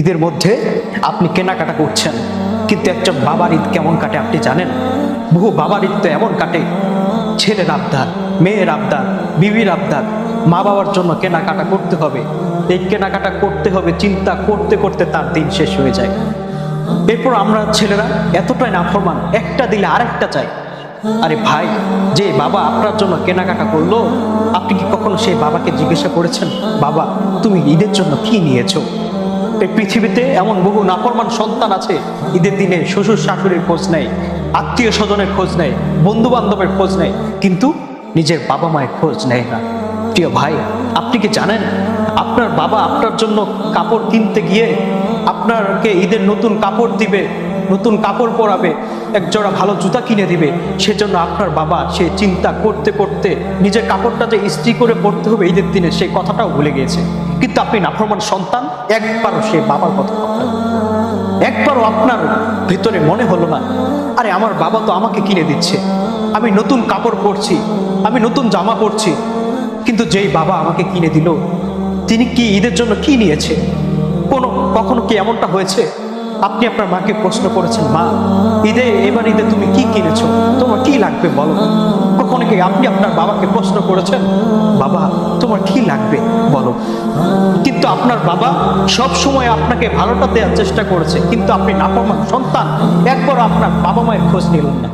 ঈদের মধ্যে আপনি কেনাকাটা করছেন, কিন্তু একটা বাবার ঈদ কেমন কাটে আপনি জানেন? বহু বাবার ঈদ তো এমন কাটে, ছেলের আবদার, মেয়ের আবদার, বিবির আবদার, মা বাবার জন্য কেনাকাটা করতে হবে। এই কেনাকাটা করতে হবে চিন্তা করতে করতে তার দিন শেষ হয়ে যায়। এরপর আমরা ছেলেরা এতটাই নাফরমান, একটা দিলে আরেকটা চাই। আরে ভাই, যে বাবা আপনার জন্য কেনাকাটা করলো, আপনি কি কখনো সেই বাবাকে জিজ্ঞাসা করেছেন, বাবা তুমি ঈদের জন্য কি নিয়েছো? এই পৃথিবীতে এমন বহু নাফরমান সন্তান আছে, ঈদের দিনে শ্বশুর শাশুড়ির খোঁজ নেয়, আত্মীয় স্বজনের খোঁজ নেয়, বন্ধু বান্ধবের খোঁজ নেয়, কিন্তু নিজের বাবা মায়ের খোঁজ নেয় না। প্রিয় ভাই, আপনি কি জানেন আপনার বাবা আপনার জন্য কাপড় কিনতে গিয়ে আপনাকে ঈদের নতুন কাপড় দিবে, নতুন কাপড় পরাবে, এক জোড়া ভালো জুতা কিনে দিবে, সেজন্য আপনার বাবা সে চিন্তা করতে করতে নিজের কাপড়টা যে ইস্ত্রি করে পরতে হবে ঈদের দিনে সেই কথাটাও ভুলে গিয়েছে। কিন্তু আপনি নাফরমান সন্তান, একবারও সে বাবার কথা ভাবলেন না। একবারও আপনার ভিতরে মনে হলো না, আরে আমার বাবা তো আমাকে কিনে দিচ্ছে, আমি নতুন কাপড় পরছি, আমি নতুন জামা পরছি, কিন্তু যেই বাবা আমাকে কিনে দিল তিনি কি ঈদের জন্য কি নিয়েছে? কখনো কি এমনটা হয়েছে আপনি আপনার মাকে প্রশ্ন করেছেন, মা এবার ঈদে তুমি কি কিনেছো, তোমার কি লাগবে বলো? কখনো কি আপনি আপনার বাবাকে প্রশ্ন করেছেন, বাবা তোমার কি লাগবে বলো? কিন্তু আপনার বাবা সব সময় আপনাকে ভালোটা দেওয়ার চেষ্টা করেছে, কিন্তু আপনি নাফরমান সন্তান, একবার আপনার বাবা মায়ের খোঁজ নিলেন না।